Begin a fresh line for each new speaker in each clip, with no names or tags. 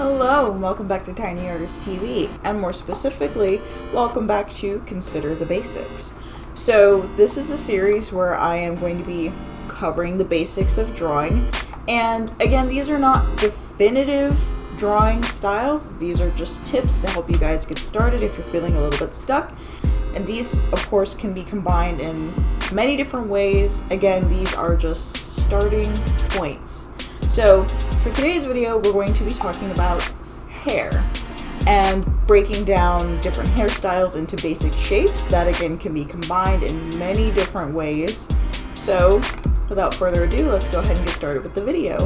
Hello and welcome back to Tiny Artist TV, and more specifically, welcome back to Consider the Basics. So this is a series where I am going to be covering the basics of drawing, and again, these are not definitive drawing styles. These are just tips to help you guys get started if you're feeling a little bit stuck, and these of course can be combined in many different ways. Again, these are just starting points. So for today's video, we're going to be talking about hair and breaking down different hairstyles into basic shapes that again can be combined in many different ways. So without further ado, let's go ahead and get started with the video.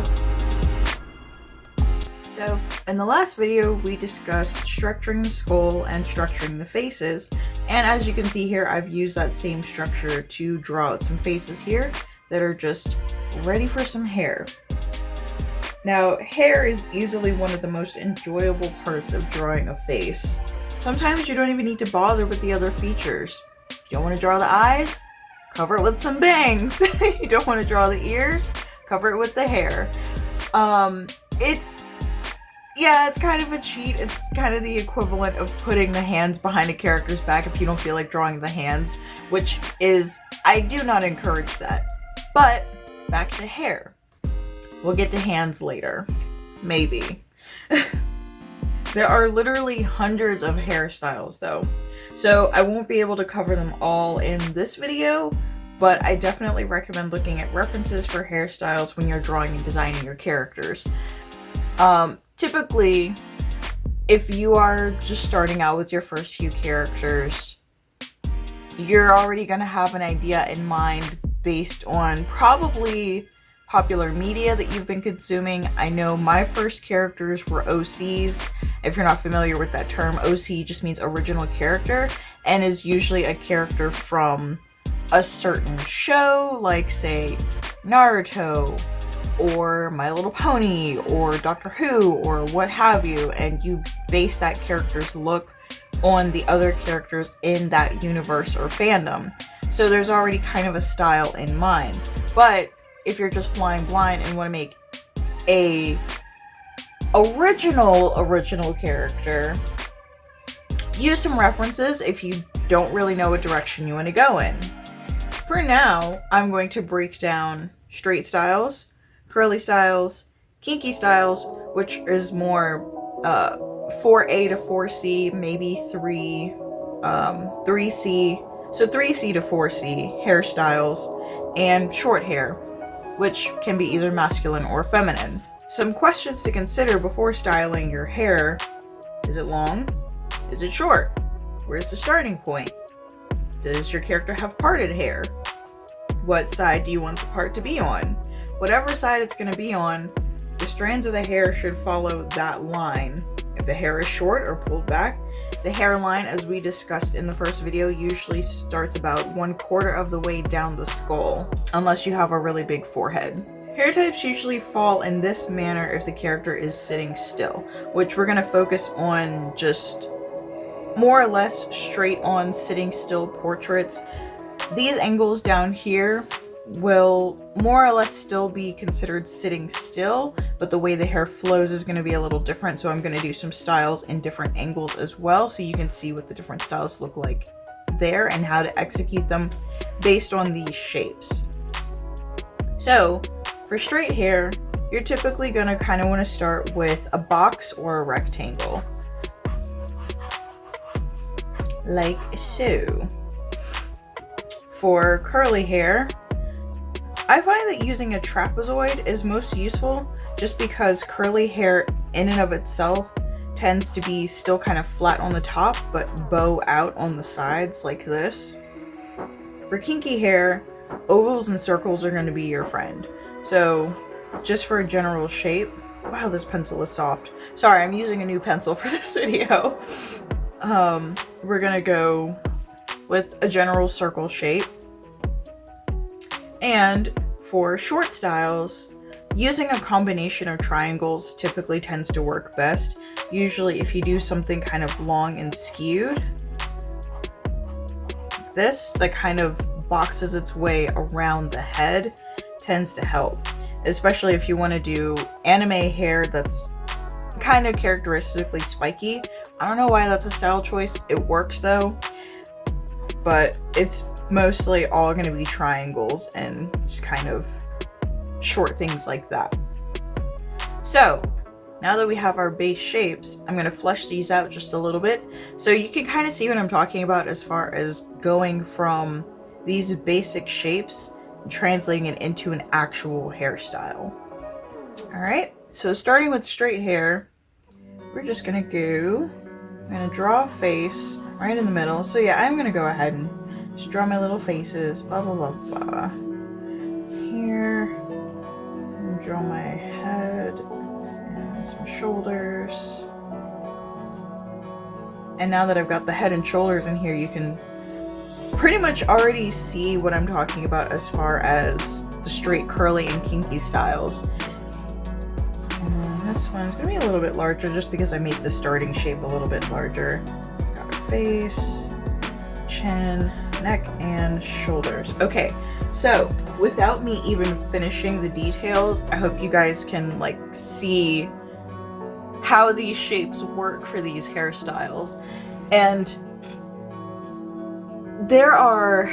So in the last video, we discussed structuring the skull and structuring the faces. And as you can see here, I've used that same structure to draw out some faces here that are just ready for some hair. Now, hair is easily one of the most enjoyable parts of drawing a face. Sometimes you don't even need to bother with the other features. You don't want to draw the eyes? Cover it with some bangs. You don't want to draw the ears? Cover it with the hair. It's kind of a cheat. It's kind of the equivalent of putting the hands behind a character's back if you don't feel like drawing the hands, which is, I do not encourage that. But back to hair. We'll get to hands later. Maybe. There are literally hundreds of hairstyles though, so I won't be able to cover them all in this video, but I definitely recommend looking at references for hairstyles when you're drawing and designing your characters. Typically, if you are just starting out with your first few characters, you're already going to have an idea in mind based on probably popular media that you've been consuming. I know my first characters were OCs. If you're not familiar with that term, OC just means original character and is usually a character from a certain show, like say Naruto or My Little Pony or Doctor Who or what have you, and you base that character's look on the other characters in that universe or fandom. So there's already kind of a style in mind. But if you're just flying blind and want to make a original character, use some references if you don't really know what direction you want to go in. For now, I'm going to break down straight styles, curly styles, kinky styles, which is more 4A to 4C, maybe 3C, so 3C to 4C hairstyles, and short hair, which can be either masculine or feminine. Some questions to consider before styling your hair. Is it long? Is it short? Where's the starting point? Does your character have parted hair? What side do you want the part to be on? Whatever side it's going to be on, the strands of the hair should follow that line. If the hair is short or pulled back, the hairline, as we discussed in the first video, usually starts about 1/4 of the way down the skull, unless you have a really big forehead. Hair types usually fall in this manner if the character is sitting still, which we're going to focus on just more or less straight on sitting still portraits. These angles down here will more or less still be considered sitting still, but the way the hair flows is going to be a little different, so I'm going to do some styles in different angles as well, so you can see what the different styles look like there and how to execute them based on these shapes. So for straight hair, you're typically going to kind of want to start with a box or a rectangle, like so. For curly hair, I find that using a trapezoid is most useful just because curly hair in and of itself tends to be still kind of flat on the top but bow out on the sides like this. For kinky hair, ovals and circles are going to be your friend. So just for a general shape, wow, this pencil is soft. Sorry, I'm using a new pencil for this video. We're going to go with a general circle shape. And for short styles, using a combination of triangles typically tends to work best. Usually if you do something kind of long and skewed, this that kind of boxes its way around the head tends to help, especially if you want to do anime hair that's kind of characteristically spiky. I don't know why that's a style choice. It works though, but it's mostly all going to be triangles and just kind of short things like that. So now that we have our base shapes, I'm going to flesh these out just a little bit so you can kind of see what I'm talking about as far as going from these basic shapes and translating it into an actual hairstyle. Alright, so starting with straight hair, we're just going to go, I'm going to draw a face right in the middle. So yeah, I'm going to go ahead and just draw my little faces, blah blah blah blah. Here, and draw my head and some shoulders. And now that I've got the head and shoulders in here, you can pretty much already see what I'm talking about as far as the straight, curly, and kinky styles. And this one's gonna be a little bit larger just because I made the starting shape a little bit larger. Got a face, chin, neck, and shoulders. Okay, so without me even finishing the details, I hope you guys can like see how these shapes work for these hairstyles. And there are,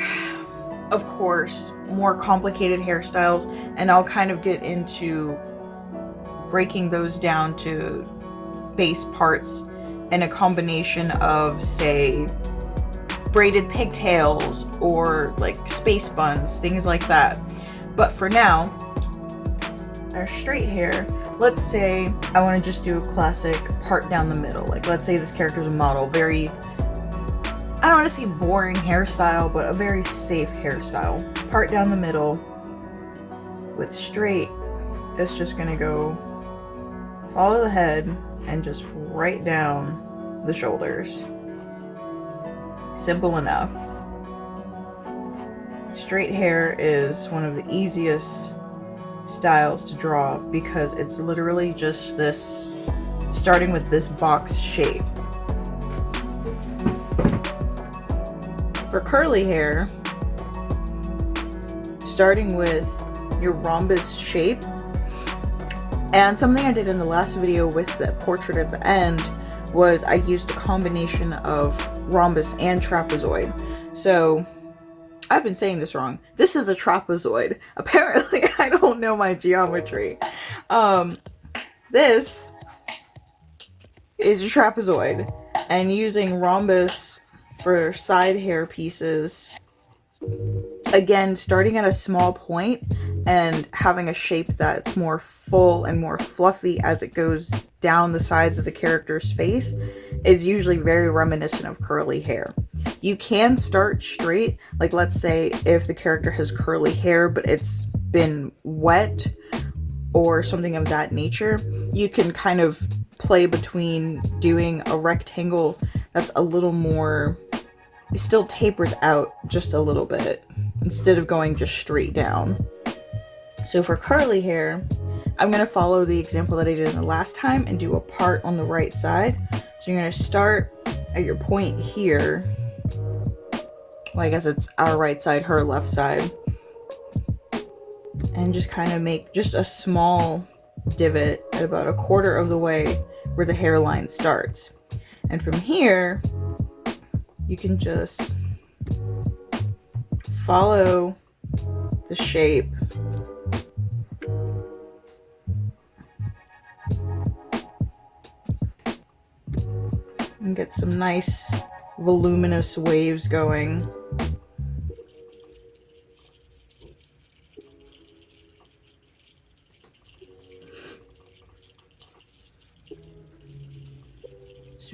of course, more complicated hairstyles, and I'll kind of get into breaking those down to base parts in a combination of, say, braided pigtails or like space buns, things like that. But for now, our straight hair, let's say I want to just do a classic part down the middle. Like let's say this character's a model, very, I don't want to say boring hairstyle, but a very safe hairstyle. Part down the middle with straight, it's just gonna go follow the head and just right down the shoulders. Simple enough. Straight hair is one of the easiest styles to draw because it's literally just this, starting with this box shape. For curly hair, starting with your rhombus shape, and something I did in the last video with the portrait at the end was I used a combination of rhombus and trapezoid. So I've been saying this wrong. This is a trapezoid. Apparently I don't know my geometry. This is a trapezoid, and using rhombus for side hair pieces, again starting at a small point and having a shape that's more full and more fluffy as it goes down the sides of the character's face, is usually very reminiscent of curly hair. You can start straight, like let's say if the character has curly hair but it's been wet or something of that nature, you can kind of play between doing a rectangle that's a little more, it still tapers out just a little bit instead of going just straight down. So for curly hair, I'm going to follow the example that I did in the last time and do a part on the right side. So you're going to start at your point here. Well, I guess it's our right side, her left side. And just kind of make just a small divot at about a quarter of the way where the hairline starts. And from here, you can just follow the shape and get some nice voluminous waves going.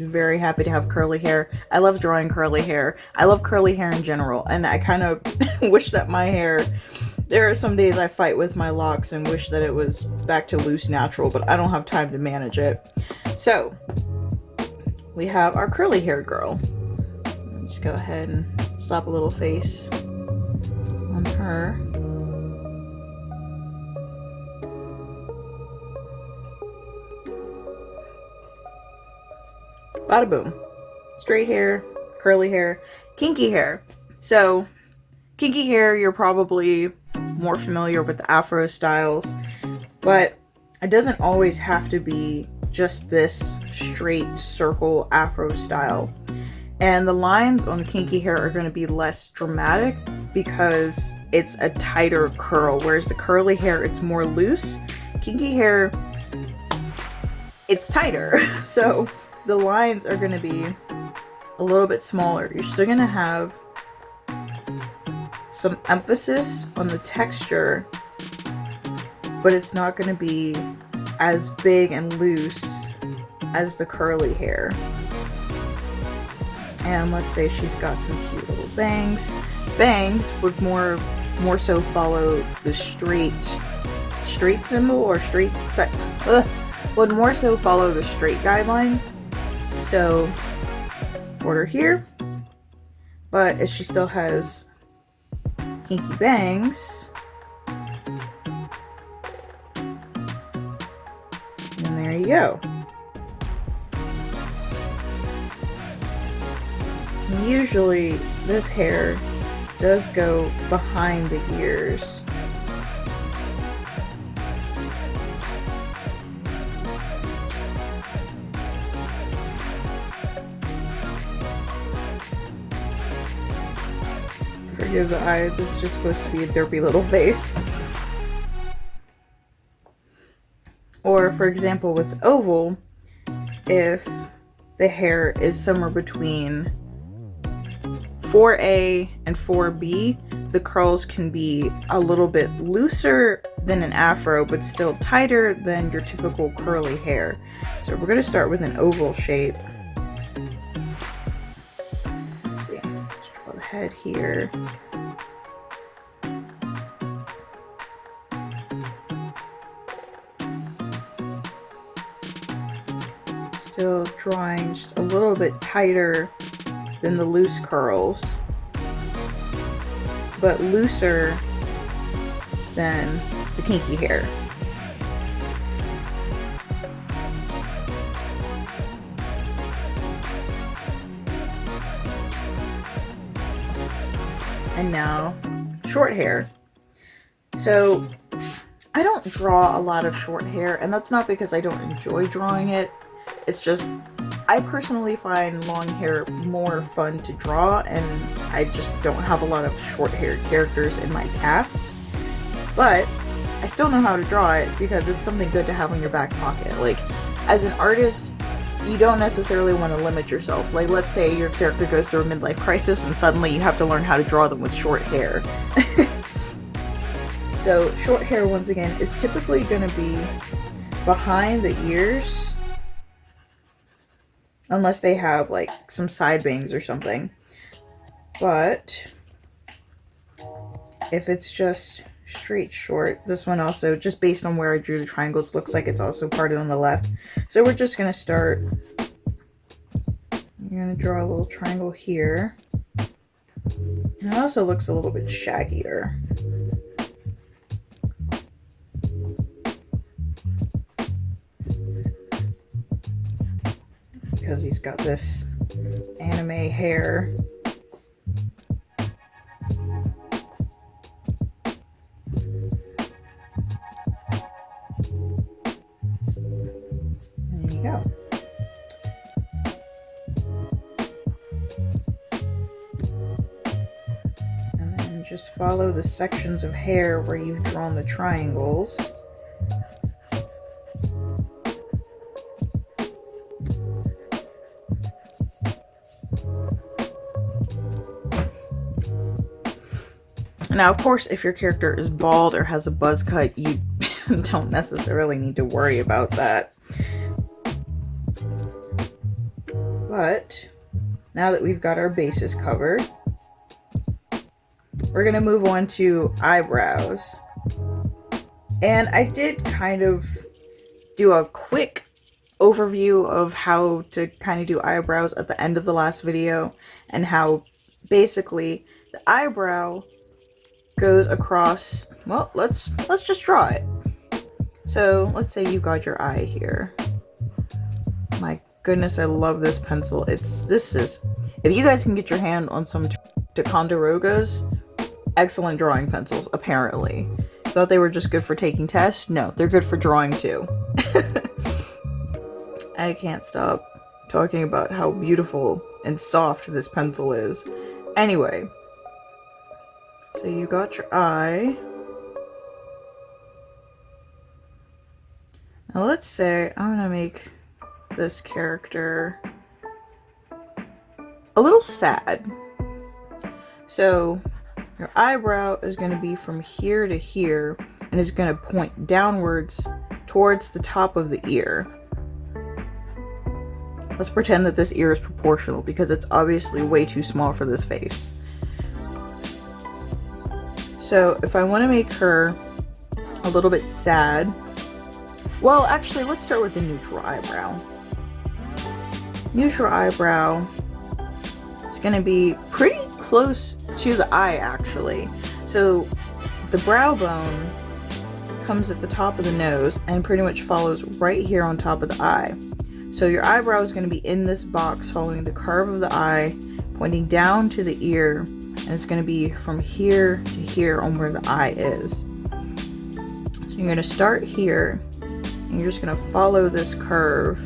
Very happy to have curly hair. I love drawing curly hair. I love curly hair in general, and I kind of wish that my hair, there are some days I fight with my locks and wish that it was back to loose natural, but I don't have time to manage it. So we have our curly haired girl. Just go ahead and slap a little face on her. Bada boom. Straight hair, curly hair, kinky hair. So, kinky hair, you're probably more familiar with the Afro styles, but it doesn't always have to be just this straight circle afro style. And the lines on kinky hair are going to be less dramatic because it's a tighter curl, whereas the curly hair, it's more loose. Kinky hair, it's tighter. So the lines are going to be a little bit smaller. You're still going to have some emphasis on the texture, but it's not going to be as big and loose as the curly hair. And let's say she's got some cute little bangs. Bangs would more so follow the straight symbol, or would more so follow the straight guideline. So border here, but if she still has kinky bangs, and there you go. Usually this hair does go behind the ears. Forgive the eyes, it's just supposed to be a derpy little face. Or for example with oval, if the hair is somewhere between 4A and 4B, the curls can be a little bit looser than an afro, but still tighter than your typical curly hair. So we're going to start with an oval shape. Let's see, let's draw the head here. Still drawing just a little bit tighter than the loose curls, but looser than the kinky hair. And now short hair. So I don't draw a lot of short hair, and that's not because I don't enjoy drawing it. It's just I personally find long hair more fun to draw, and I just don't have a lot of short-haired characters in my cast. But I still know how to draw it because it's something good to have in your back pocket. Like, as an artist, you don't necessarily want to limit yourself. Like, let's say your character goes through a midlife crisis and suddenly you have to learn how to draw them with short hair. So short hair, once again, is typically going to be behind the ears, unless they have like some side bangs or something. But if it's just straight short, this one also, just based on where I drew the triangles, looks like it's also parted on the left. So we're just going to start. I'm going to draw a little triangle here. And it also looks a little bit shaggier. Because he's got this anime hair. There you go. And then just follow the sections of hair where you've drawn the triangles. Now, of course, if your character is bald or has a buzz cut, you don't necessarily need to worry about that. But now that we've got our bases covered, we're going to move on to eyebrows. And I did kind of do a quick overview of how to kind of do eyebrows at the end of the last video, and how basically the eyebrow goes across, well, let's just draw it. So let's say you got your eye here. My goodness, I love this pencil. This is, if you guys can get your hand on some Ticonderogas, excellent drawing pencils, apparently. Thought they were just good for taking tests? No, they're good for drawing too. I can't stop talking about how beautiful and soft this pencil is. Anyway, so you got your eye. Now let's say I'm gonna make this character a little sad. So your eyebrow is going to be from here to here and is going to point downwards towards the top of the ear. Let's pretend that this ear is proportional because it's obviously way too small for this face. So if I want to make her a little bit sad, well, actually, let's start with the neutral eyebrow. Neutral eyebrow is going to be pretty close to the eye, actually. So the brow bone comes at the top of the nose and pretty much follows right here on top of the eye. So your eyebrow is going to be in this box following the curve of the eye, pointing down to the ear, and it's going to be from here to here on where the eye is. So you're going to start here and you're just going to follow this curve,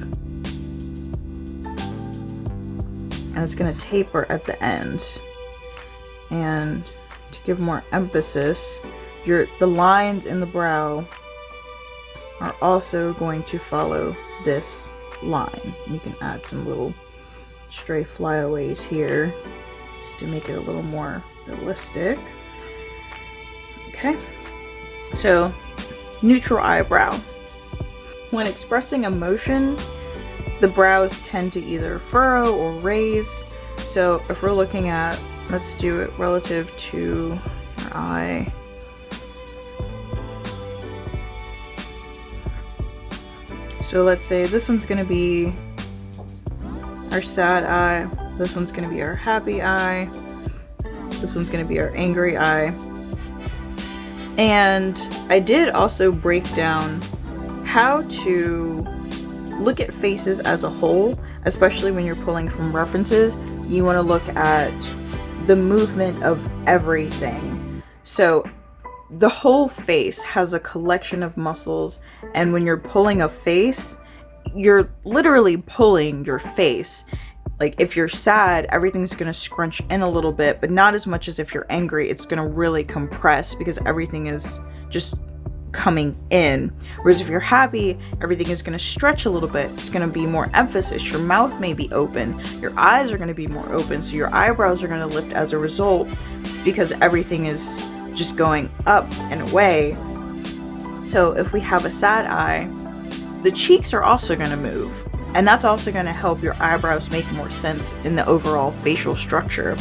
and it's going to taper at the ends. And to give more emphasis, the lines in the brow are also going to follow this line. You can add some little stray flyaways here just to make it a little more realistic. Okay, so neutral eyebrow. When expressing emotion, the brows tend to either furrow or raise. So if we're looking at, let's do it relative to our eye. So let's say this one's going to be our sad eye, this one's going to be our happy eye, this one's going to be our angry eye. And I did also break down how to look at faces as a whole, especially when you're pulling from references. You want to look at the movement of everything. So the whole face has a collection of muscles, and when you're pulling a face, you're literally pulling your face. Like if you're sad, everything's going to scrunch in a little bit, but not as much as if you're angry. It's going to really compress because everything is just coming in. Whereas if you're happy, everything is going to stretch a little bit. It's going to be more emphasis. Your mouth may be open. Your eyes are going to be more open. So your eyebrows are going to lift as a result because everything is just going up and away. So if we have a sad eye, the cheeks are also going to move. And that's also going to help your eyebrows make more sense in the overall facial structure.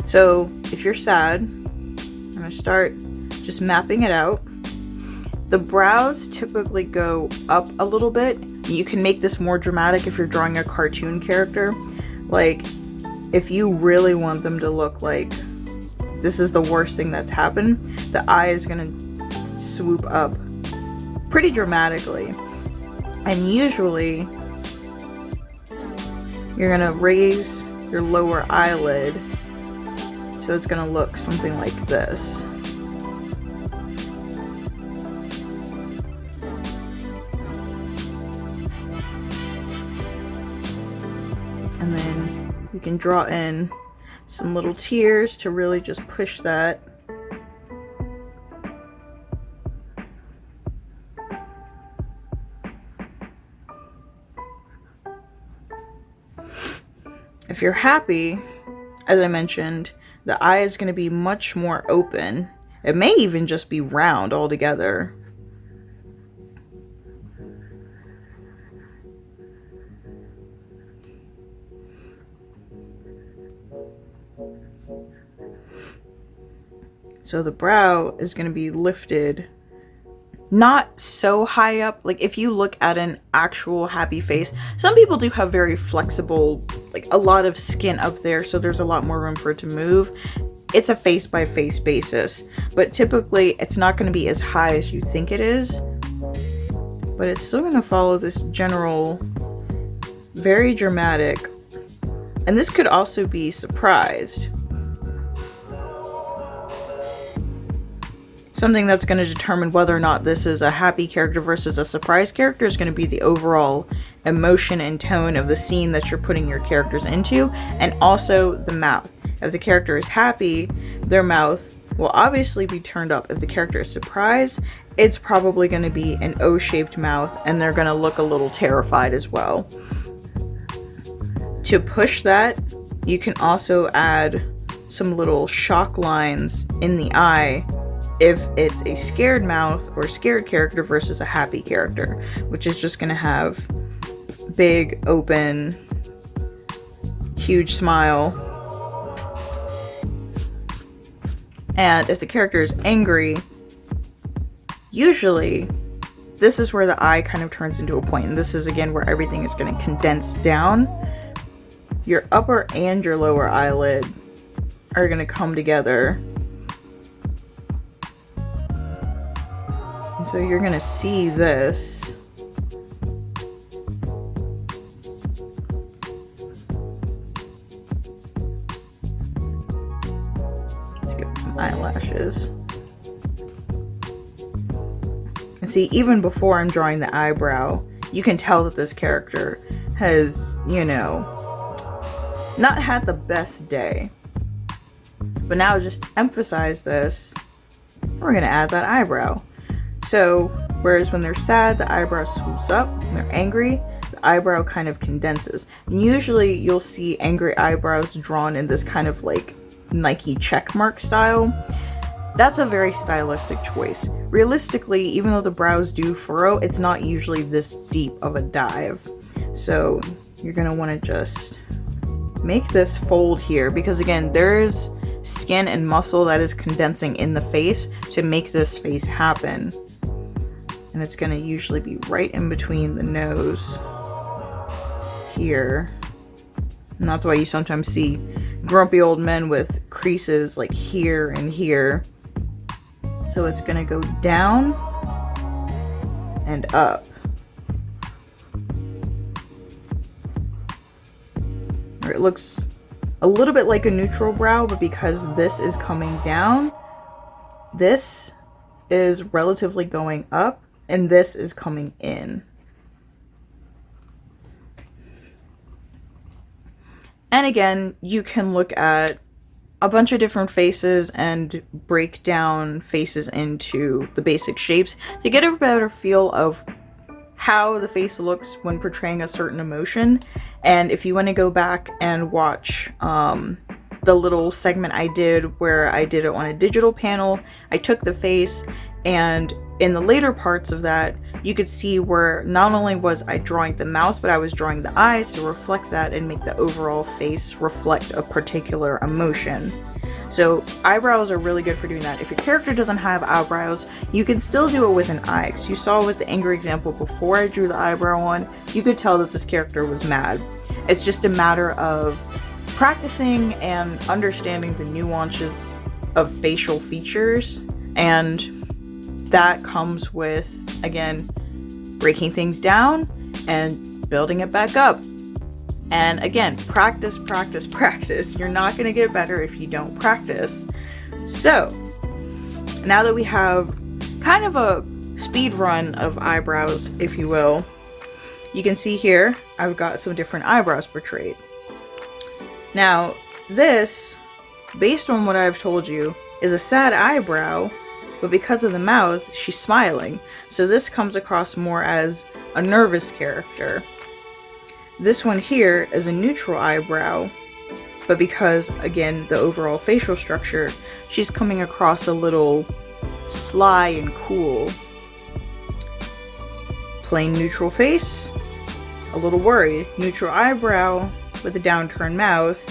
So if you're sad, I'm going to start just mapping it out. The brows typically go up a little bit. You can make this more dramatic if you're drawing a cartoon character. Like, if you really want them to look like this is the worst thing that's happened, the eye is going to swoop up pretty dramatically. And usually, you're going to raise your lower eyelid, so it's going to look something like this. And then you can draw in some little tears to really just push that. If you're happy, as I mentioned, the eye is going to be much more open. It may even just be round altogether. So the brow is going to be lifted not so high up. Like if you look at an actual happy face, some people do have very flexible, like a lot of skin up there, so there's a lot more room for it to move. It's a face by face basis, but typically it's not going to be as high as you think it is, but it's still going to follow this general, very dramatic, and this could also be surprised. Something that's going to determine whether or not this is a happy character versus a surprise character is going to be the overall emotion and tone of the scene that you're putting your characters into, and also the mouth. If the character is happy, their mouth will obviously be turned up. If the character is surprised, it's probably going to be an O-shaped mouth, and they're going to look a little terrified as well. To push that, you can also add some little shock lines in the eye if it's a scared mouth or scared character versus a happy character, which is just going to have big, open, huge smile. And if the character is angry, usually this is where the eye kind of turns into a point. And this is again where everything is going to condense down. Your upper and your lower eyelid are going to come together. And so you're going to see this. Let's give it some eyelashes. And see, even before I'm drawing the eyebrow, you can tell that this character has, you know, not had the best day. But now just to emphasize this, we're going to add that eyebrow. So, whereas when they're sad, the eyebrow swoops up. When they're angry, the eyebrow kind of condenses. And usually you'll see angry eyebrows drawn in this kind of like Nike checkmark style. That's a very stylistic choice. Realistically, even though the brows do furrow, it's not usually this deep of a dive. So you're going to want to just make this fold here, because again, there's skin and muscle that is condensing in the face to make this face happen. And it's going to usually be right in between the nose here. And that's why you sometimes see grumpy old men with creases like here and here. So it's going to go down and up. Or it looks a little bit like a neutral brow, but because this is coming down, this is relatively going up, and this is coming in. And again, you can look at a bunch of different faces and break down faces into the basic shapes to get a better feel of how the face looks when portraying a certain emotion. And if you want to go back and watch the little segment I did where I did it on a digital panel, I took the face, and in the later parts of that, you could see where not only was I drawing the mouth, but I was drawing the eyes to reflect that and make the overall face reflect a particular emotion. So eyebrows are really good for doing that. If your character doesn't have eyebrows, you can still do it with an eye. Because you saw with the angry example before I drew the eyebrow on, you could tell that this character was mad. It's just a matter of practicing and understanding the nuances of facial features, and that comes with, again, breaking things down and building it back up. And again, practice, practice, practice. You're not going to get better if you don't practice. So, now that we have kind of a speed run of eyebrows, if you will, you can see here, I've got some different eyebrows portrayed. Now, this, based on what I've told you, is a sad eyebrow, but because of the mouth, she's smiling. So this comes across more as a nervous character. This one here is a neutral eyebrow, but because, again, the overall facial structure, she's coming across a little sly and cool. Plain neutral face, a little worried. Neutral eyebrow with a downturned mouth.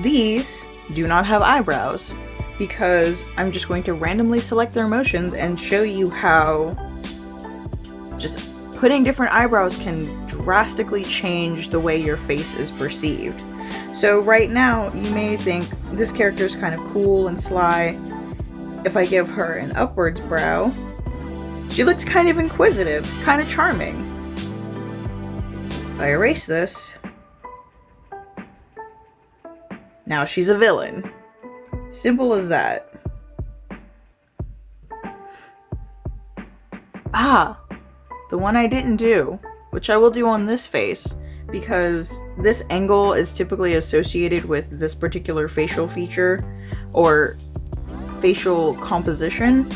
These do not have eyebrows, because I'm just going to randomly select their emotions and show you how just putting different eyebrows can drastically change the way your face is perceived. So right now, you may think this character is kind of cool and sly. If I give her an upwards brow, she looks kind of inquisitive, kind of charming. If I erase this, now she's a villain. Simple as that. Ah, the one I didn't do, which I will do on this face, because this angle is typically associated with this particular facial feature or facial composition,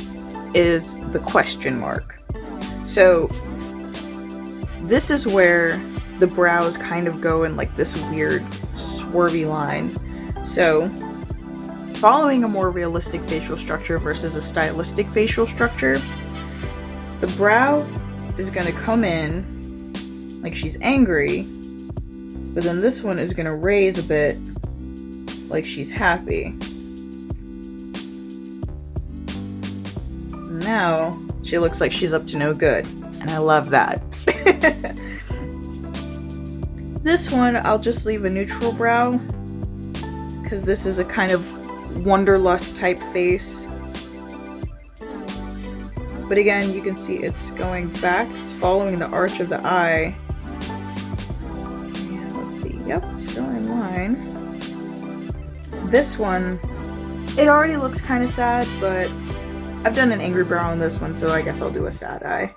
is the question mark. So this is where the brows kind of go in like this weird swervy line. So following a more realistic facial structure versus a stylistic facial structure, the brow is going to come in like she's angry, but then this one is going to raise a bit like she's happy. Now she looks like she's up to no good, and I love that. This one I'll just leave a neutral brow because this is a kind of wanderlust type face. But again, you can see it's going back, it's following the arch of the eye. Yeah, let's see, yep, still in line. This one, it already looks kind of sad, but I've done an angry brow on this one, so I guess I'll do a sad eye.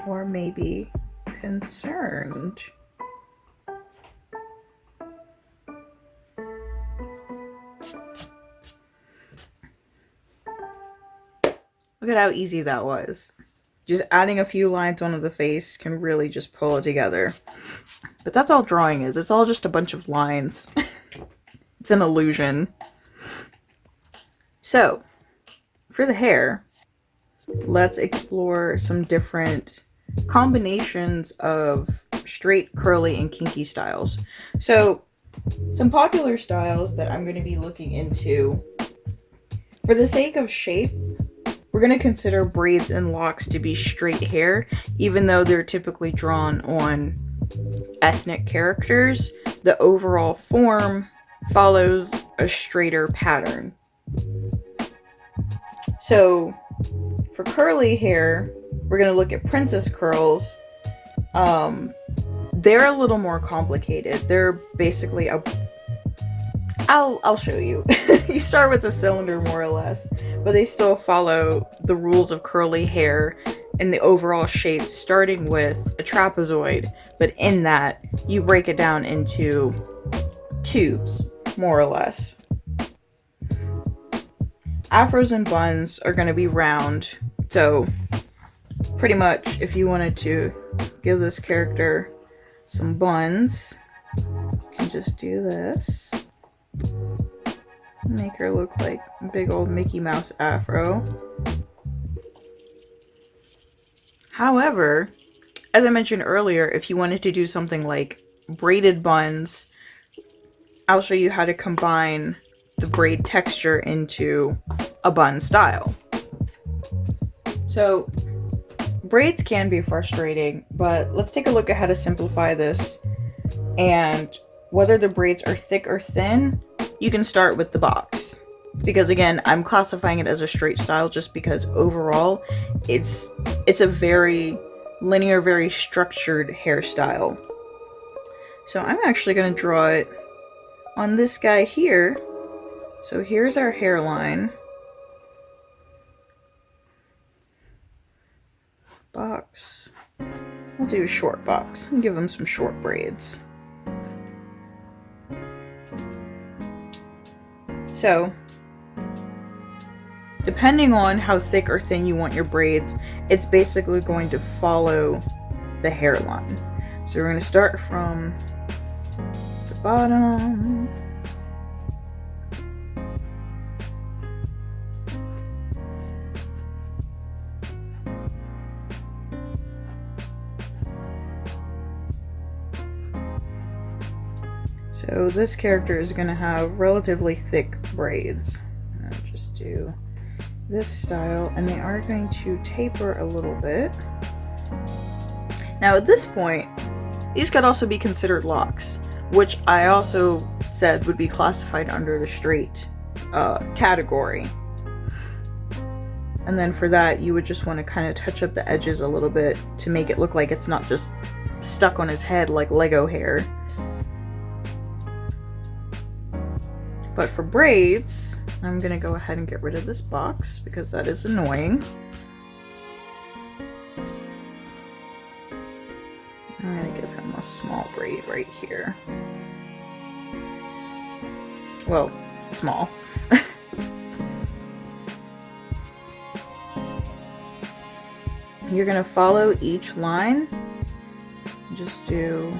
Or maybe concerned. Look at how easy that was. Just adding a few lines onto the face can really just pull it together. But that's all drawing is. It's all just a bunch of lines. It's an illusion. So, for the hair, let's explore some different combinations of straight, curly, and kinky styles. So, some popular styles that I'm going to be looking into, for the sake of shape, we're going to consider braids and locks to be straight hair, even though they're typically drawn on ethnic characters. The overall form follows a straighter pattern. So, for curly hair, we're going to look at princess curls. They're a little more complicated. They're basically I'll show you. You start with a cylinder more or less, but they still follow the rules of curly hair and the overall shape, starting with a trapezoid, but in that you break it down into tubes, more or less. Afros and buns are going to be round, so pretty much if you wanted to give this character some buns, you can just do this. Make her look like a big old Mickey Mouse afro. However, as I mentioned earlier, if you wanted to do something like braided buns, I'll show you how to combine the braid texture into a bun style. So, braids can be frustrating, but let's take a look at how to simplify this. And whether the braids are thick or thin, you can start with the box. Because again, I'm classifying it as a straight style just because overall it's a very linear, very structured hairstyle. So I'm actually going to draw it on this guy here. So here's our hairline. Box. We'll do a short box and give him some short braids. So, depending on how thick or thin you want your braids, it's basically going to follow the hairline. So we're going to start from the bottom. So this character is going to have relatively thick braids. I'll just do this style, and they are going to taper a little bit. Now at this point, these could also be considered locks, which I also said would be classified under the straight category. And then for that, you would just want to kind of touch up the edges a little bit to make it look like it's not just stuck on his head like Lego hair. But for braids, I'm gonna go ahead and get rid of this box because that is annoying. I'm gonna give him a small braid right here. Well, small. You're gonna follow each line. Just do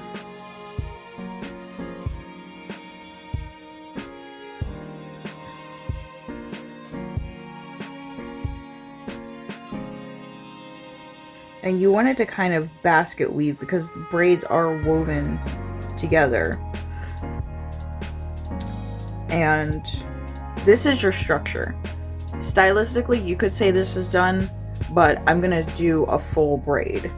and you want it to kind of basket weave because the braids are woven together. And this is your structure. Stylistically, you could say this is done, but I'm gonna do a full braid.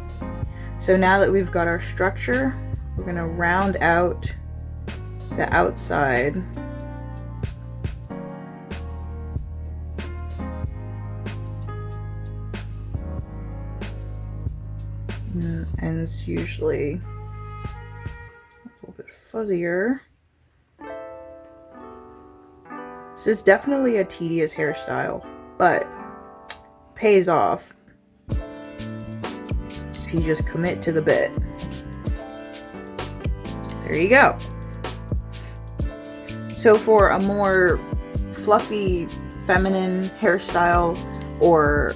So now that we've got our structure, we're gonna round out the outside. And it's usually a little bit fuzzier. This is definitely a tedious hairstyle, but pays off if you just commit to the bit. There you go. So for a more fluffy, feminine hairstyle or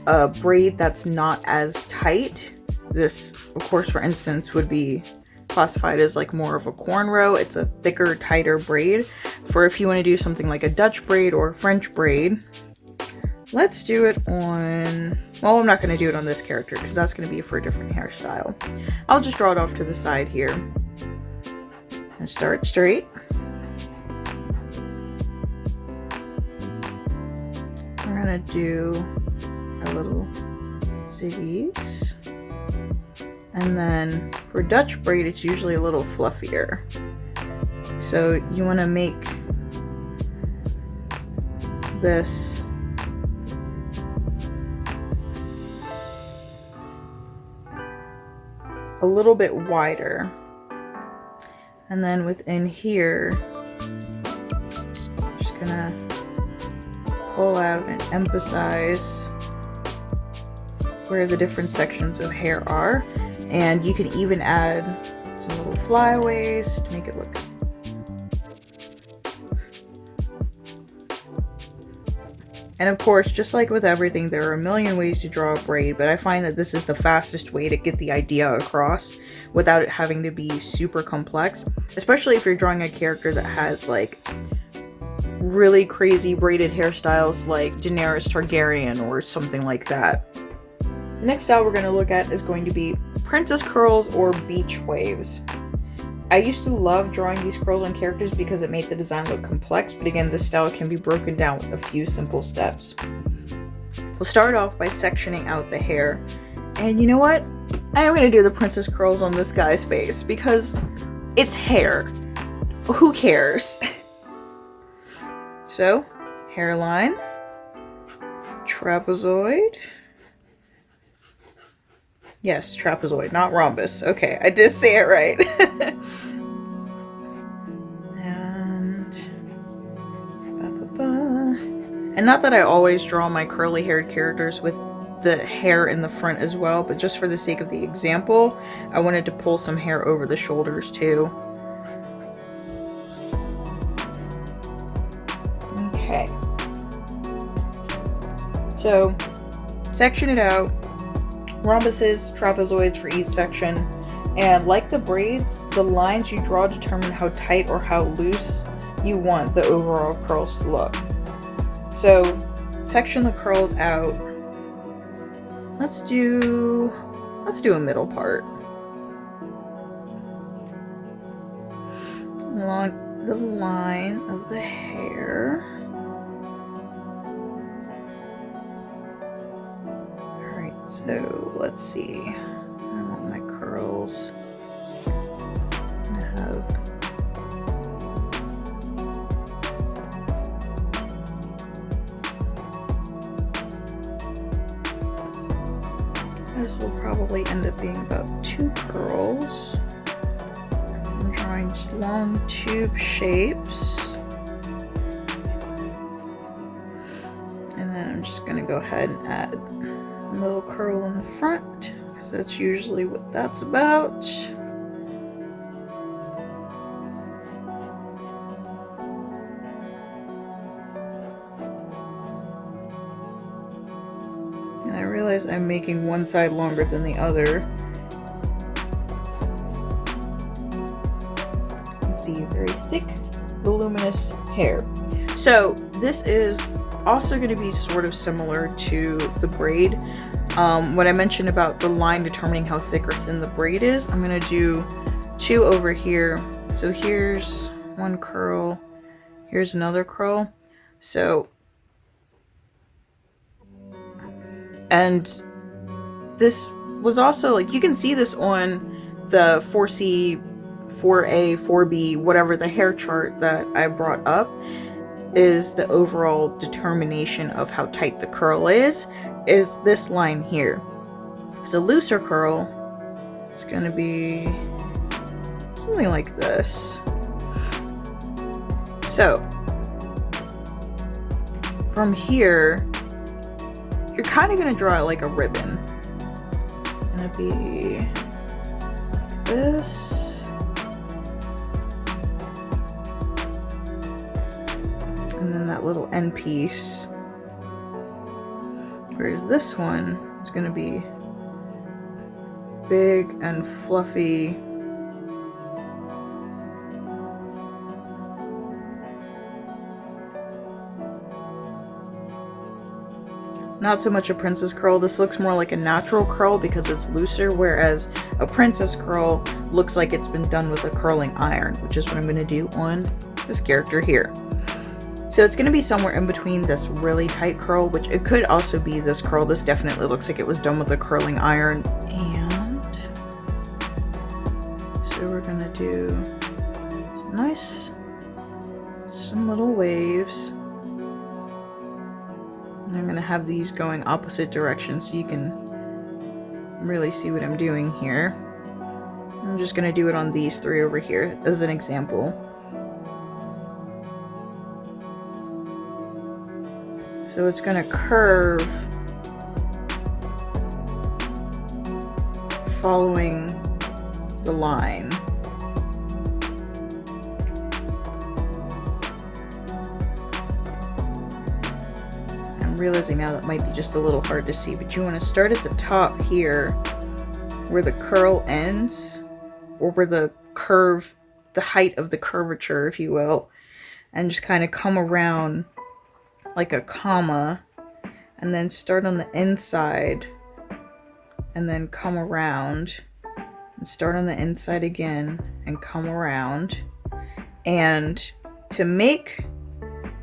a braid that's not as tight, this, of course, for instance, would be classified as like more of a cornrow. It's a thicker, tighter braid. For if you want to do something like a Dutch braid or a French braid, let's do it on, well, I'm not going to do it on this character because that's going to be for a different hairstyle. I'll just draw it off to the side here and start straight. We're going to do a little ziggies. And then for Dutch braid, it's usually a little fluffier. So you want to make this a little bit wider. And then within here, I'm just gonna pull out and emphasize where the different sections of hair are. And you can even add some little flyaways to make it look. And of course, just like with everything, there are a million ways to draw a braid, but I find that this is the fastest way to get the idea across without it having to be super complex, especially if you're drawing a character that has like really crazy braided hairstyles like Daenerys Targaryen or something like that. The next style we're going to look at is going to be princess curls or beach waves. I used to love drawing these curls on characters because it made the design look complex, but again, this style can be broken down with a few simple steps. We'll start off by sectioning out the hair. And you know what? I am going to do the princess curls on this guy's face because it's hair. Who cares? So, hairline, trapezoid. Yes, trapezoid, not rhombus. Okay, I did say it right. And not that I always draw my curly haired characters with the hair in the front as well, but just for the sake of the example, I wanted to pull some hair over the shoulders too. Okay. So, section it out. Rhombuses, trapezoids for each section, and like the braids, the lines you draw determine how tight or how loose you want the overall curls to look. So section the curls out. Let's do a middle part along the line of the hair. So let's see, I want my curls to have this will probably end up being about 2 curls. I'm drawing long tube shapes. then I'm just gonna go ahead and add a little curl in the front, because that's usually what that's about. And I realize I'm making one side longer than the other. You can see very thick, voluminous hair. So this is also going to be sort of similar to the braid. What I mentioned about the line determining how thick or thin the braid is, I'm going to do 2 over here. So here's one curl, here's another curl. So, and this was also, like, you can see this on the 4C, 4A, 4B, whatever the hair chart that I brought up, is the overall determination of how tight the curl is this line here. If it's a looser curl, it's going to be something like this. So from here, you're kind of going to draw it like a ribbon. It's going to be like this. And then that little end piece. Whereas this one is going to be big and fluffy. Not so much a princess curl. This looks more like a natural curl because it's looser, whereas a princess curl looks like it's been done with a curling iron, which is what I'm going to do on this character here. So it's going to be somewhere in between this really tight curl, which it could also be this curl. This definitely looks like it was done with a curling iron. And so we're going to do some little waves. And I'm going to have these going opposite directions so you can really see what I'm doing here. I'm just going to do it on these 3 over here as an example. So it's going to curve following the line. I'm realizing now that might be just a little hard to see, but you want to start at the top here where the curl ends, or where the curve, the height of the curvature, if you will, and just kind of come around like a comma, and then start on the inside and then come around and start on the inside again and come around. And to make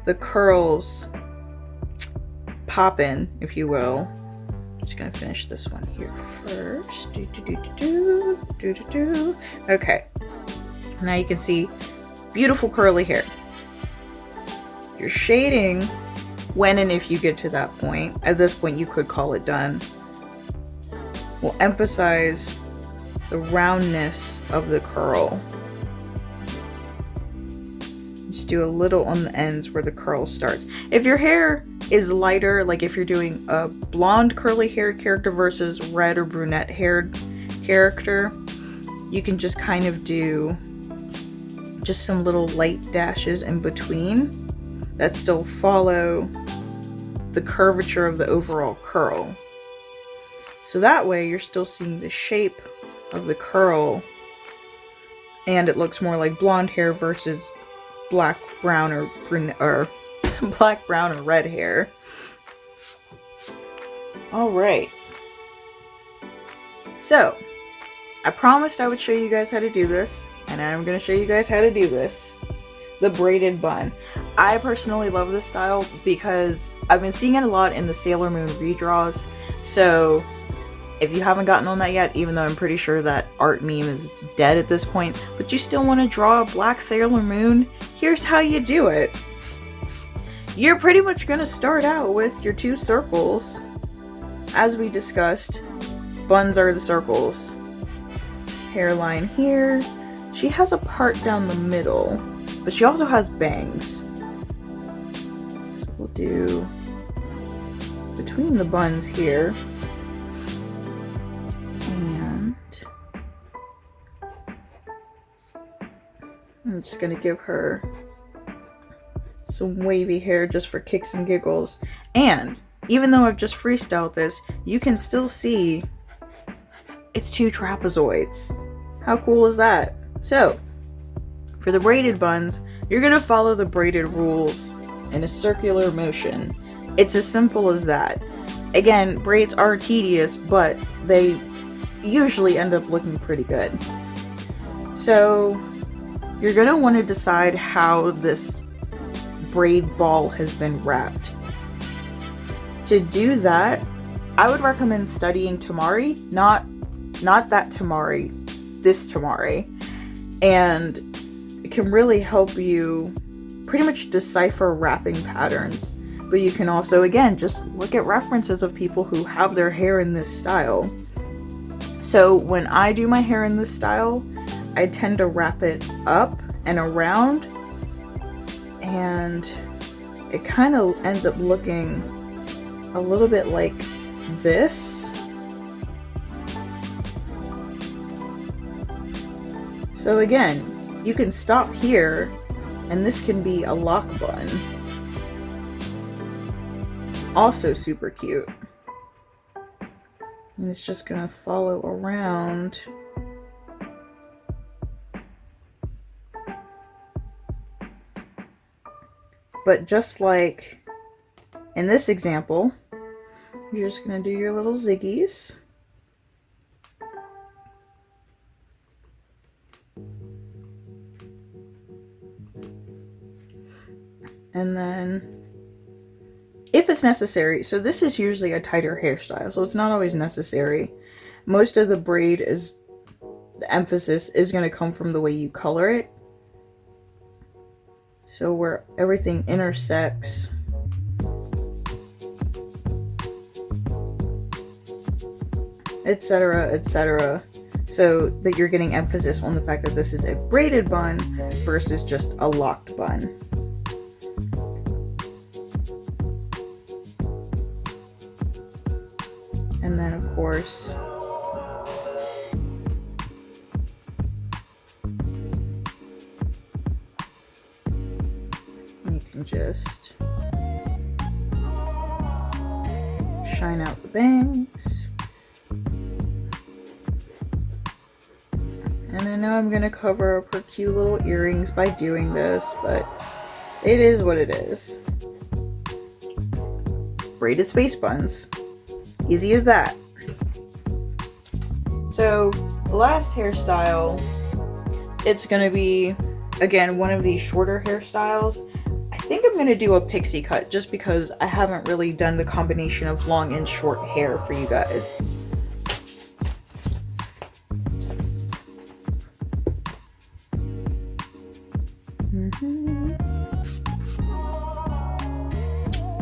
the curls poppin', if you will, I'm just gonna finish this one here first. Okay, now you can see beautiful curly hair. Your shading, when and if you get to that point, at this point you could call it done, will emphasize the roundness of the curl. Just do a little on the ends where the curl starts. If your hair is lighter, like if you're doing a blonde curly haired character versus red or brunette haired character, you can just kind of do just some little light dashes in between that still follow the curvature of the overall curl. So that way you're still seeing the shape of the curl, and it looks more like blonde hair versus black, brown, or brunette, or black, brown, or red hair. Alright. So, I promised I would show you guys how to do this, and I'm going to show you guys how to do this. The braided bun. I personally love this style because I've been seeing it a lot in the Sailor Moon redraws. So if you haven't gotten on that yet, even though I'm pretty sure that art meme is dead at this point, but you still want to draw a black Sailor Moon, here's how you do it. You're pretty much going to start out with your 2 circles. As we discussed, buns are the circles. Hairline here. She has a part down the middle, but she also has bangs. So we'll do between the buns here. And I'm just gonna give her some wavy hair just for kicks and giggles. And even though I've just freestyled this, you can still see it's 2 trapezoids. How cool is that? So, for the braided buns, you're gonna follow the braided rules in a circular motion. It's as simple as that. Again, braids are tedious, but they usually end up looking pretty good. So, you're gonna want to decide how this braid ball has been wrapped. To do that, I would recommend studying Tamari, not that Tamari, this Tamari, and it can really help you pretty much decipher wrapping patterns. But you can also, again, just look at references of people who have their hair in this style. So when I do my hair in this style, I tend to wrap it up and around, and it kind of ends up looking a little bit like this. So again, you can stop here, and this can be a lock bun. Also super cute. And it's just gonna follow around. But just like in this example, you're just gonna do your little ziggies. And then, if it's necessary, so this is usually a tighter hairstyle, so it's not always necessary. Most of the braid is, the emphasis is going to come from the way you color it. So where everything intersects. Etc., etc. So that you're getting emphasis on the fact that this is a braided bun versus just a locked bun. And then, of course, you can just shine out the bangs. And I know I'm going to cover up her cute little earrings by doing this, but it is what it is. Braided space buns. Easy as that. So the last hairstyle, it's gonna be, again, one of these shorter hairstyles. I think I'm gonna do a pixie cut just because I haven't really done the combination of long and short hair for you guys.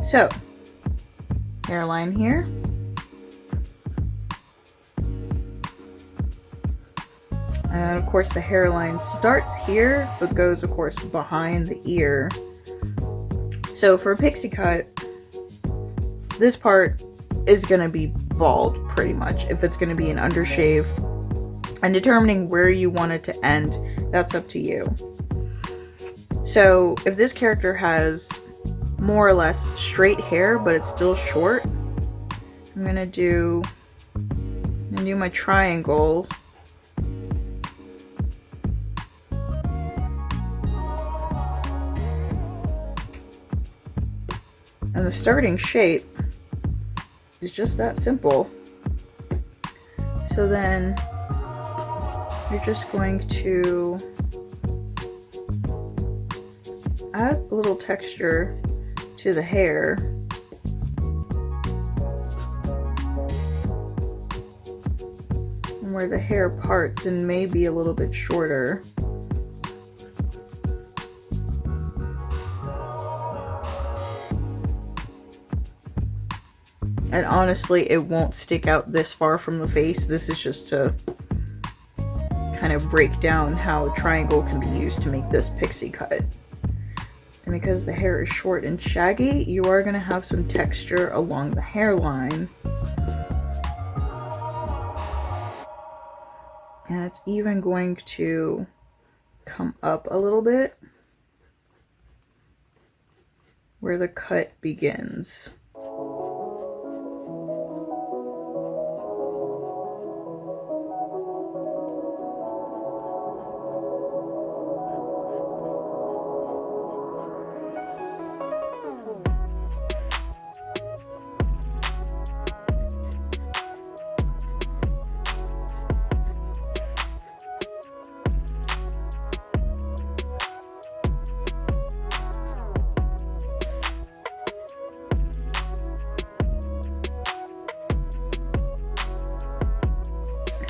So, hairline here. And of course the hairline starts here, but goes of course behind the ear. So for a pixie cut, this part is going to be bald pretty much. If it's going to be an undershave, and determining where you want it to end, that's up to you. So if this character has more or less straight hair, but it's still short, I'm going to do my triangle. And the starting shape is just that simple. So then you're just going to add a little texture to the hair. And where the hair parts and may be a little bit shorter. And honestly, it won't stick out this far from the face. This is just to kind of break down how a triangle can be used to make this pixie cut. And because the hair is short and shaggy, you are going to have some texture along the hairline. And it's even going to come up a little bit where the cut begins.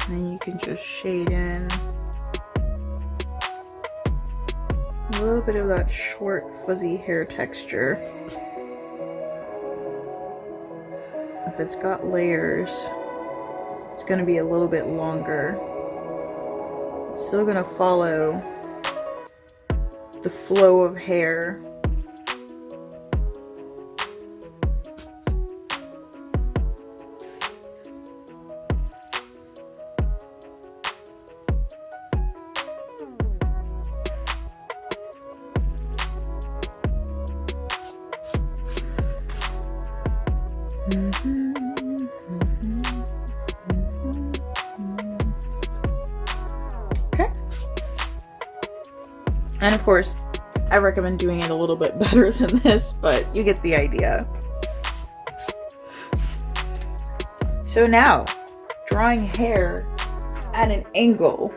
And then you can just shade in a little bit of that short fuzzy hair texture. If it's got layers, it's going to be a little bit longer. It's still going to follow the flow of hair. Okay. And of course, I recommend doing it a little bit better than this, but you get the idea. So now, drawing hair at an angle.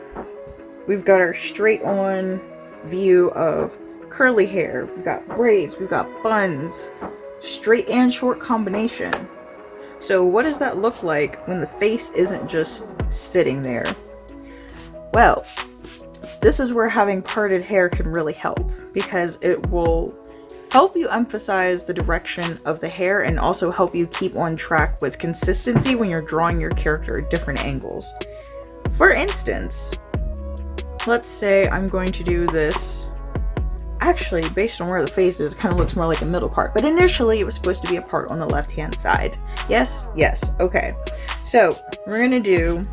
We've got our straight on view of curly hair. We've got braids, we've got buns, straight and short combination. So what does that look like when the face isn't just sitting there? Well, this is where having parted hair can really help, because it will help you emphasize the direction of the hair and also help you keep on track with consistency when you're drawing your character at different angles. For instance, let's say I'm going to do this. Actually, based on where the face is, it kind of looks more like a middle part, but initially it was supposed to be a part on the left hand side. Yes? Yes. Okay. So we're going to do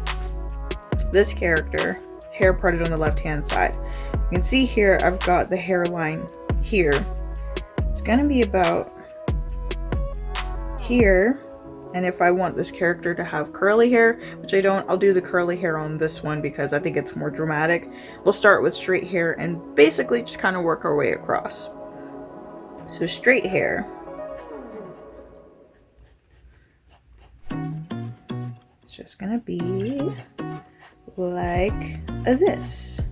this character, hair parted on the left hand side. You can see here I've got the hairline here. It's going to be about here. And if I want this character to have curly hair, which I don't, I'll do the curly hair on this one because I think it's more dramatic. We'll start with straight hair and basically just kind of work our way across. So straight hair. It's just gonna be like this.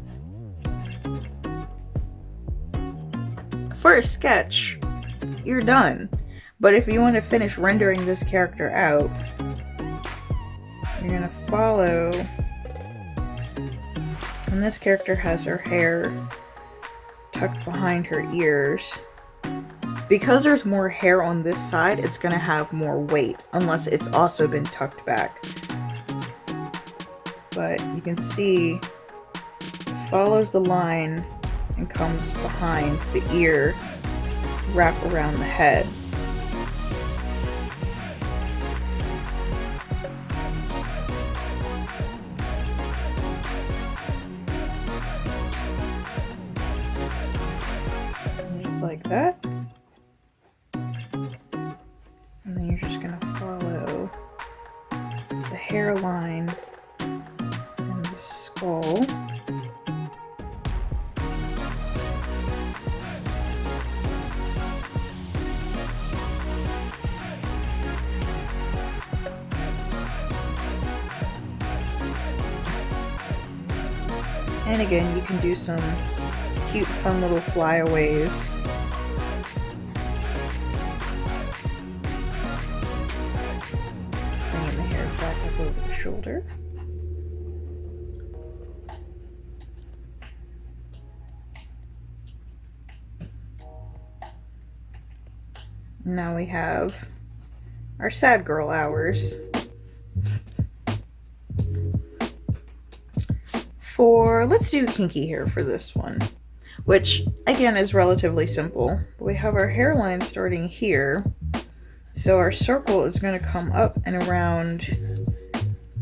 For a sketch, you're done. But if you want to finish rendering this character out, you're going to follow, and this character has her hair tucked behind her ears. Because there's more hair on this side, it's going to have more weight, unless it's also been tucked back. But you can see it follows the line and comes behind the ear, wrap around the head. Like that, and then you're just going to follow the hairline and the skull. And again, you can do some cute, fun little flyaways. Bringing the hair back up over the shoulder. Now we have our sad girl hours. Let's do kinky hair for this one. which again is relatively simple. We have our hairline starting here, so our circle is going to come up and around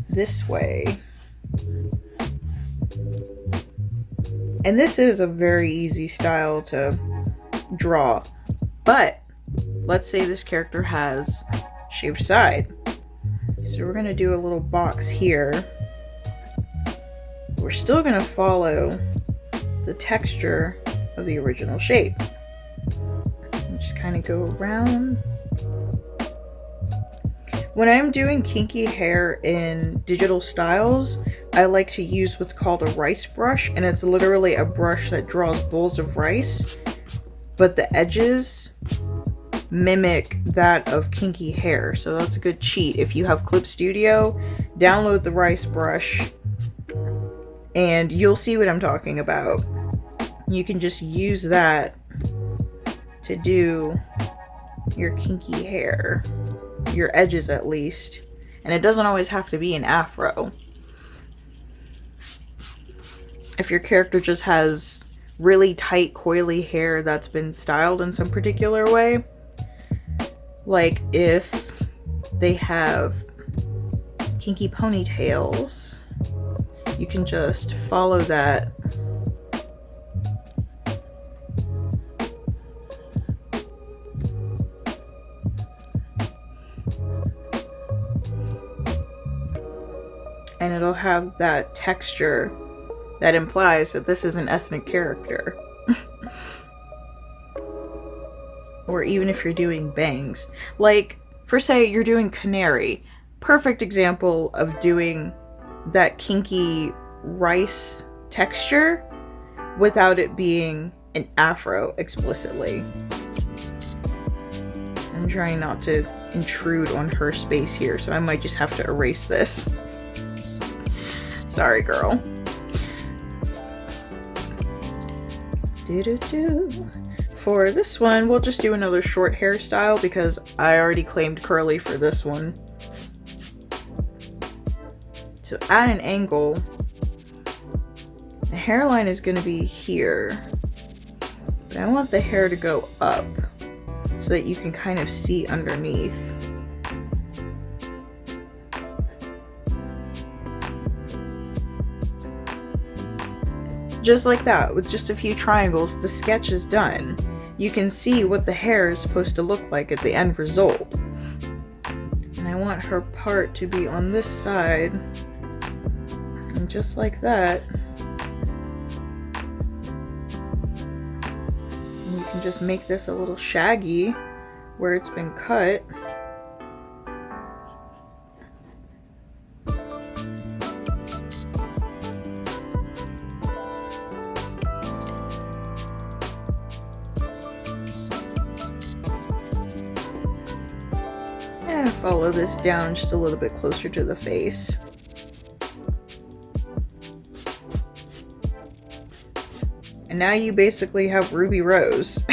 this way. And this is a very easy style to draw, but let's say this character has shaved side. So we're going to do a little box here. We're still going to follow the texture of the original shape. And just kind of go around. When I'm doing kinky hair in digital styles, I like to use what's called a rice brush, and it's literally a brush that draws bowls of rice, but the edges mimic that of kinky hair. So that's a good cheat. If you have Clip Studio, download the rice brush and you'll see what I'm talking about. You can just use that to do your kinky hair, your edges at least, and it doesn't always have to be an afro. If your character just has really tight coily hair that's been styled in some particular way, like if they have kinky ponytails, you can just follow that and it'll have that texture that implies that this is an ethnic character. Or even if you're doing bangs. Like, for say you're doing canary. Perfect example of doing that kinky rice texture without it being an afro explicitly. I'm trying not to intrude on her space here, so I might just have to erase this. Sorry, girl. For this one, we'll just do another short hairstyle because I already claimed curly for this one. So at an angle, the hairline is going to be here, but I want the hair to go up so that you can kind of see underneath. Just like that, with just a few triangles, the sketch is done. You can see what the hair is supposed to look like at the end result. And I want her part to be on this side. And just like that. And you can just make this a little shaggy where it's been cut. And follow this down just a little bit closer to the face. And now you basically have Ruby Rose.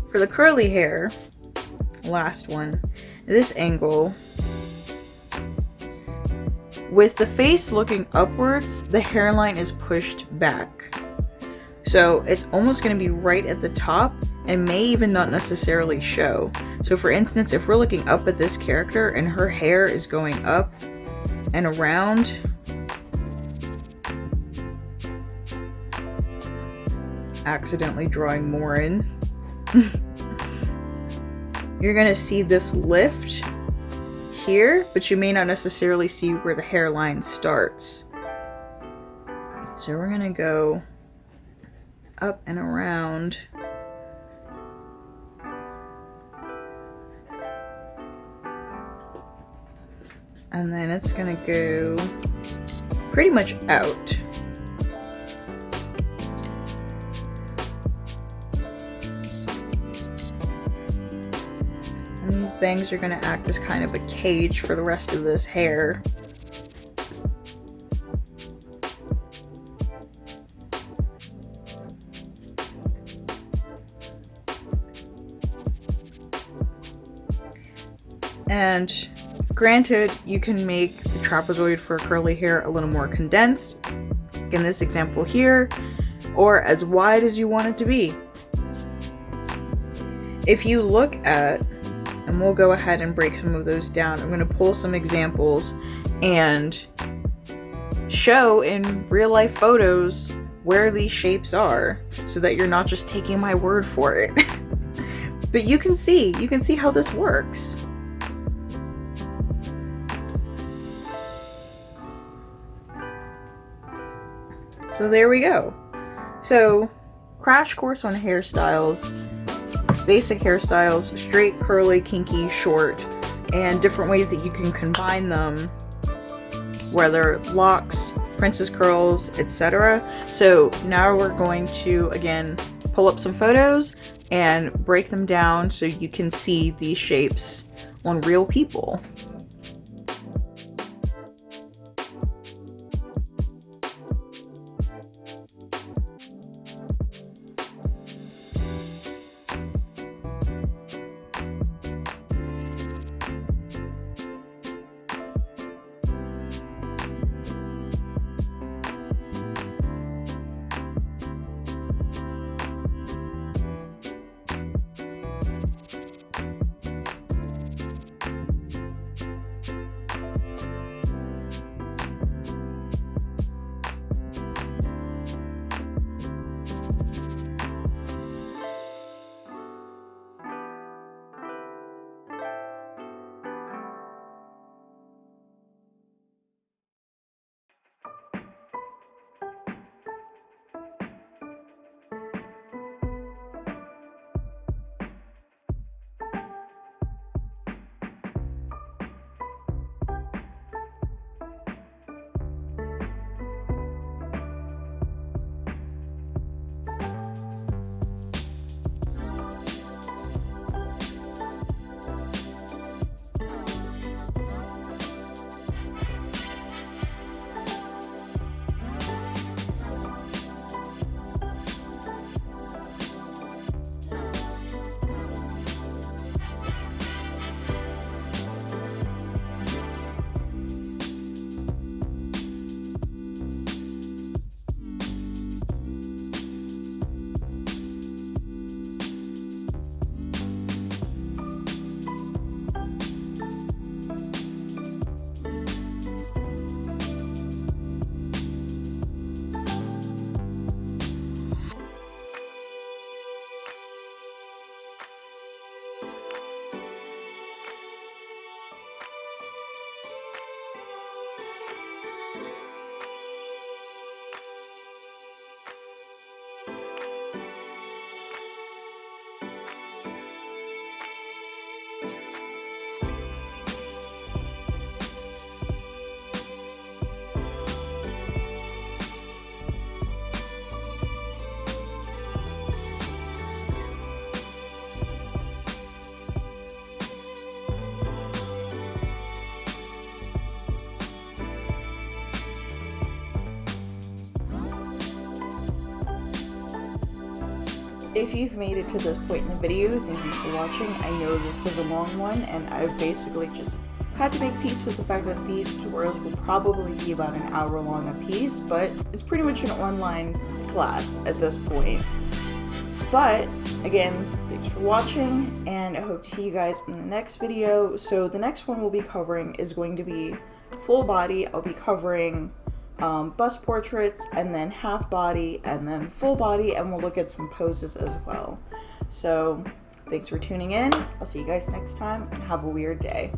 For the curly hair, last one, this angle, with the face looking upwards, the hairline is pushed back. So it's almost going to be right at the top and may even not necessarily show. So for instance, if we're looking up at this character and her hair is going up and around, accidentally drawing more in, you're gonna see this lift here, but you may not necessarily see where the hairline starts. So we're gonna go up and around. And then it's gonna go pretty much out. And these bangs are gonna act as kind of a cage for the rest of this hair. And granted, you can make the trapezoid for curly hair a little more condensed, like in this example here, or as wide as you want it to be. If you look at, and we'll go ahead and break some of those down, I'm going to pull some examples and show in real life photos where these shapes are, so that you're not just taking my word for it. But you can see how this works. So there we go. So, crash course on hairstyles, basic hairstyles, straight, curly, kinky, short, and different ways that you can combine them, whether locks, princess curls, etc. So now we're going to, again, pull up some photos and break them down so you can see these shapes on real people. If you've made it to this point in the video, thank you for watching. I know this was a long one, and I've basically just had to make peace with the fact that these tutorials will probably be about an hour long a piece, but it's pretty much an online class at this point. But again, thanks for watching, and I hope to see you guys in the next video. So the next one we'll be covering is going to be full body. I'll be covering bust portraits, and then half body, and then full body, and we'll look at some poses as well. So thanks for tuning in. I'll see you guys next time, and have a weird day.